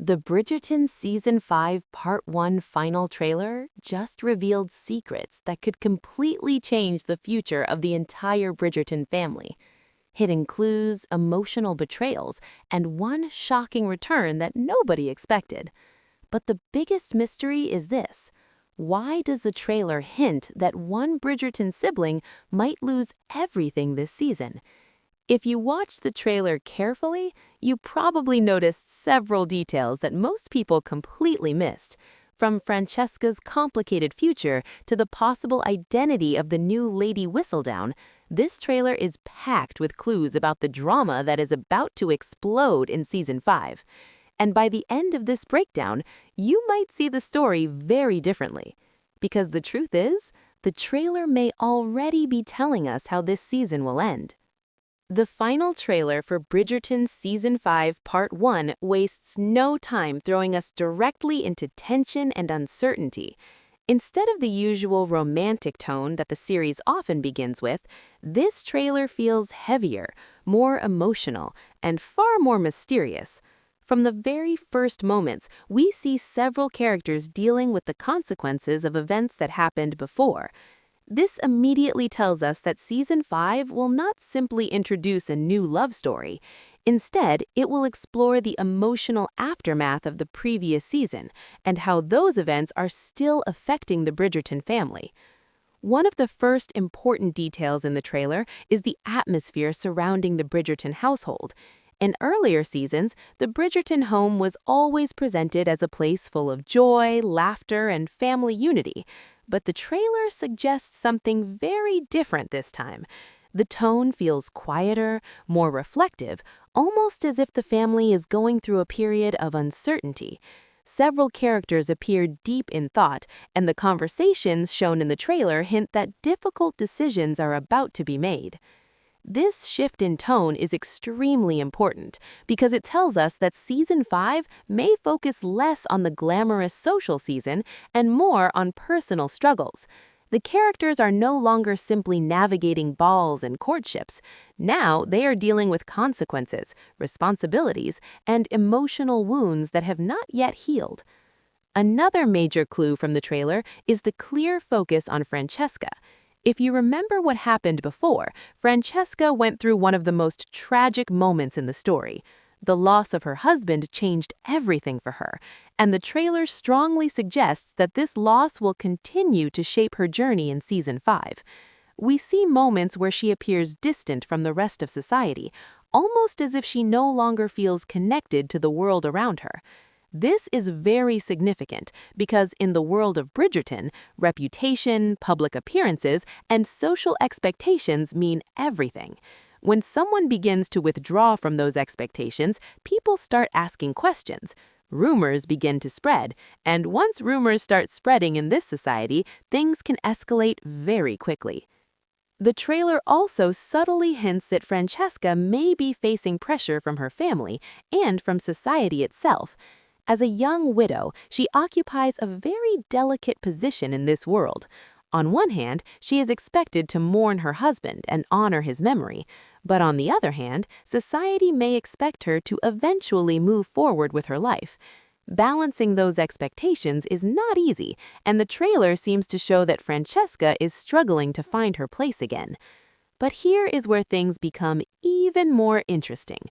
The Bridgerton Season 5 Part 1 final trailer just revealed secrets that could completely change the future of the entire Bridgerton family. Hidden clues, emotional betrayals, and one shocking return that nobody expected. But the biggest mystery is this. Why does the trailer hint that one Bridgerton sibling might lose everything this season? If you watched the trailer carefully, you probably noticed several details that most people completely missed. From Francesca's complicated future to the possible identity of the new Lady Whistledown, this trailer is packed with clues about the drama that is about to explode in Season 5. And by the end of this breakdown, you might see the story very differently. Because the truth is, the trailer may already be telling us how this season will end. The final trailer for Bridgerton Season 5 Part 1 wastes no time throwing us directly into tension and uncertainty. Instead of the usual romantic tone that the series often begins with, this trailer feels heavier, more emotional, and far more mysterious. From the very first moments, we see several characters dealing with the consequences of events that happened before. This immediately tells us that Season 5 will not simply introduce a new love story. Instead, it will explore the emotional aftermath of the previous season and how those events are still affecting the Bridgerton family. One of the first important details in the trailer is the atmosphere surrounding the Bridgerton household. In earlier seasons, the Bridgerton home was always presented as a place full of joy, laughter, and family unity. But the trailer suggests something very different this time. The tone feels quieter, more reflective, almost as if the family is going through a period of uncertainty. Several characters appear deep in thought, and the conversations shown in the trailer hint that difficult decisions are about to be made. This shift in tone is extremely important because it tells us that Season 5 may focus less on the glamorous social season and more on personal struggles. The characters are no longer simply navigating balls and courtships. Now they are dealing with consequences, responsibilities, and emotional wounds that have not yet healed. Another major clue from the trailer is the clear focus on Francesca. If you remember what happened before, Francesca went through one of the most tragic moments in the story. The loss of her husband changed everything for her, and the trailer strongly suggests that this loss will continue to shape her journey in Season 5. We see moments where she appears distant from the rest of society, almost as if she no longer feels connected to the world around her. This is very significant because in the world of Bridgerton, reputation, public appearances, and social expectations mean everything. When someone begins to withdraw from those expectations, people start asking questions. Rumors begin to spread, and once rumors start spreading in this society, things can escalate very quickly. The trailer also subtly hints that Francesca may be facing pressure from her family and from society itself. As a young widow, she occupies a very delicate position in this world. On one hand, she is expected to mourn her husband and honor his memory, but on the other hand, society may expect her to eventually move forward with her life. Balancing those expectations is not easy, and the trailer seems to show that Francesca is struggling to find her place again. But here is where things become even more interesting.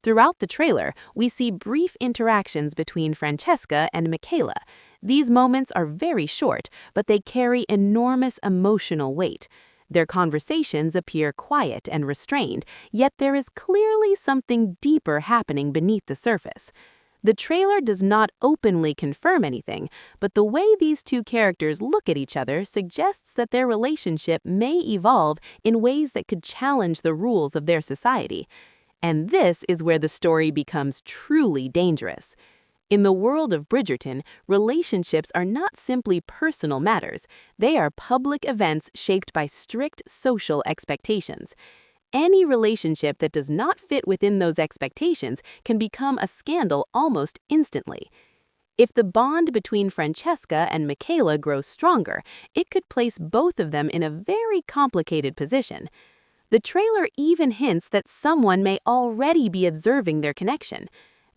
Throughout the trailer, we see brief interactions between Francesca and Micaela. These moments are very short, but they carry enormous emotional weight. Their conversations appear quiet and restrained, yet there is clearly something deeper happening beneath the surface. The trailer does not openly confirm anything, but the way these two characters look at each other suggests that their relationship may evolve in ways that could challenge the rules of their society. And this is where the story becomes truly dangerous. In the world of Bridgerton, relationships are not simply personal matters. They are public events shaped by strict social expectations. Any relationship that does not fit within those expectations can become a scandal almost instantly. If the bond between Francesca and Micaela grows stronger, it could place both of them in a very complicated position. The trailer even hints that someone may already be observing their connection.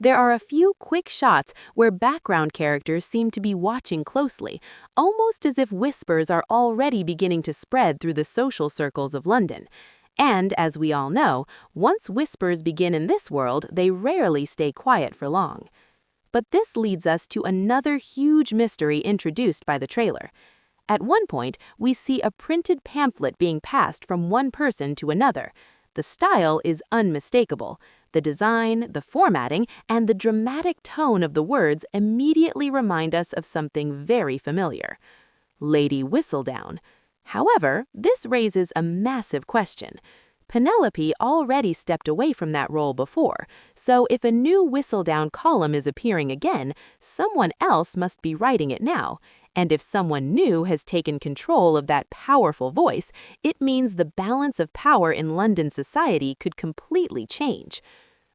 There are a few quick shots where background characters seem to be watching closely, almost as if whispers are already beginning to spread through the social circles of London. And, as we all know, once whispers begin in this world, they rarely stay quiet for long. But this leads us to another huge mystery introduced by the trailer. At one point, we see a printed pamphlet being passed from one person to another. The style is unmistakable. The design, the formatting, and the dramatic tone of the words immediately remind us of something very familiar: Lady Whistledown. However, this raises a massive question. Penelope already stepped away from that role before, so if a new Whistledown column is appearing again, someone else must be writing it now. And if someone new has taken control of that powerful voice, it means the balance of power in London society could completely change.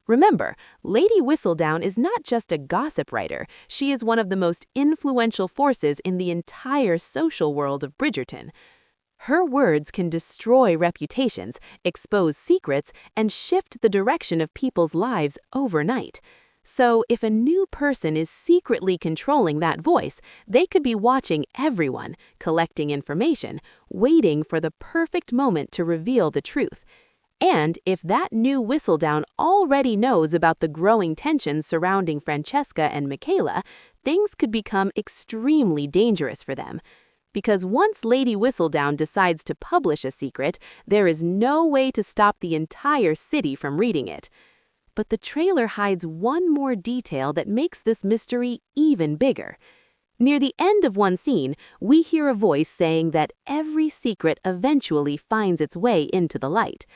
Remember, Lady Whistledown is not just a gossip writer, she is one of the most influential forces in the entire social world of Bridgerton. Her words can destroy reputations, expose secrets, and shift the direction of people's lives overnight. So, if a new person is secretly controlling that voice, they could be watching everyone, collecting information, waiting for the perfect moment to reveal the truth. And if that new Whistledown already knows about the growing tensions surrounding Francesca and Micaela, things could become extremely dangerous for them. Because once Lady Whistledown decides to publish a secret, there is no way to stop the entire city from reading it. But the trailer hides one more detail that makes this mystery even bigger. Near the end of one scene, we hear a voice saying that every secret eventually finds its way into the light.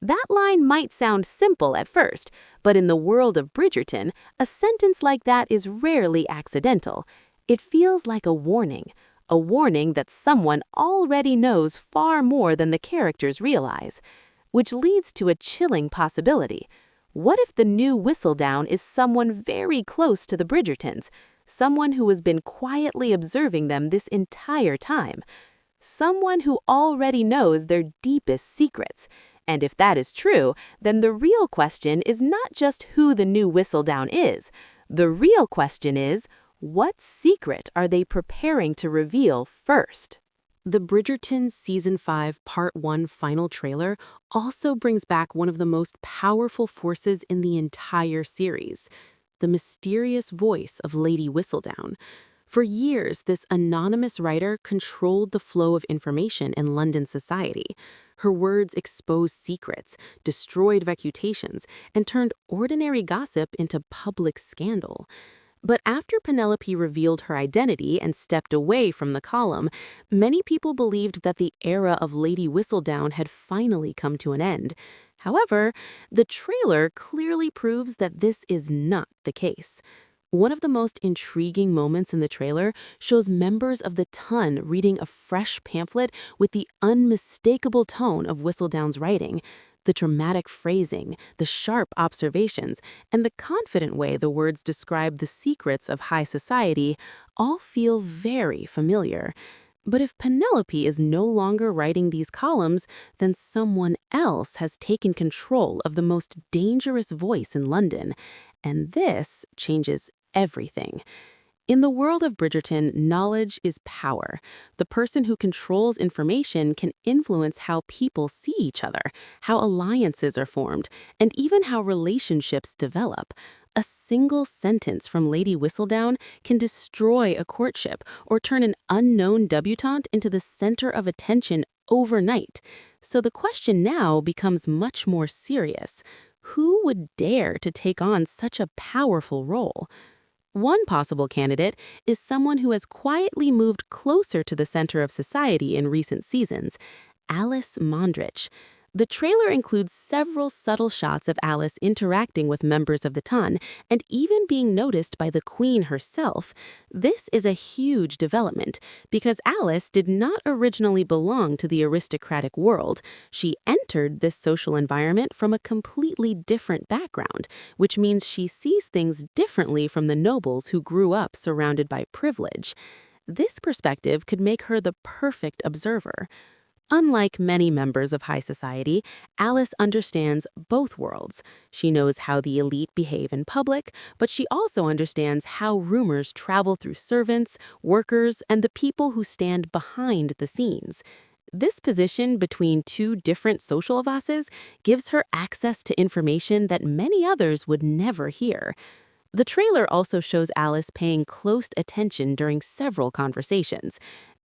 That line might sound simple at first, but in the world of Bridgerton, a sentence like that is rarely accidental. It feels like a warning that someone already knows far more than the characters realize. Which leads to a chilling possibility. What if the new Whistledown is someone very close to the Bridgertons, someone who has been quietly observing them this entire time? Someone who already knows their deepest secrets. And if that is true, then the real question is not just who the new Whistledown is. The real question is, what secret are they preparing to reveal first? The Bridgerton Season 5 Part 1 final trailer also brings back one of the most powerful forces in the entire series, the mysterious voice of Lady Whistledown. For years, this anonymous writer controlled the flow of information in London society. Her words exposed secrets, destroyed reputations, and turned ordinary gossip into public scandal. But after Penelope revealed her identity and stepped away from the column, many people believed that the era of Lady Whistledown had finally come to an end. However, the trailer clearly proves that this is not the case. One of the most intriguing moments in the trailer shows members of the Ton reading a fresh pamphlet with the unmistakable tone of Whistledown's writing. The dramatic phrasing, the sharp observations, and the confident way the words describe the secrets of high society all feel very familiar. But if Penelope is no longer writing these columns, then someone else has taken control of the most dangerous voice in London. And this changes everything. In the world of Bridgerton, knowledge is power. The person who controls information can influence how people see each other, how alliances are formed, and even how relationships develop. A single sentence from Lady Whistledown can destroy a courtship or turn an unknown debutante into the center of attention overnight. So the question now becomes much more serious. Who would dare to take on such a powerful role? One possible candidate is someone who has quietly moved closer to the center of society in recent seasons, Alice Mondrich. The trailer includes several subtle shots of Alice interacting with members of the Ton and even being noticed by the Queen herself. This is a huge development because Alice did not originally belong to the aristocratic world. She entered this social environment from a completely different background, which means she sees things differently from the nobles who grew up surrounded by privilege. This perspective could make her the perfect observer. Unlike many members of high society, Alice understands both worlds. She knows how the elite behave in public, but she also understands how rumors travel through servants, workers, and the people who stand behind the scenes. This position between two different social classes gives her access to information that many others would never hear. The trailer also shows Alice paying close attention during several conversations.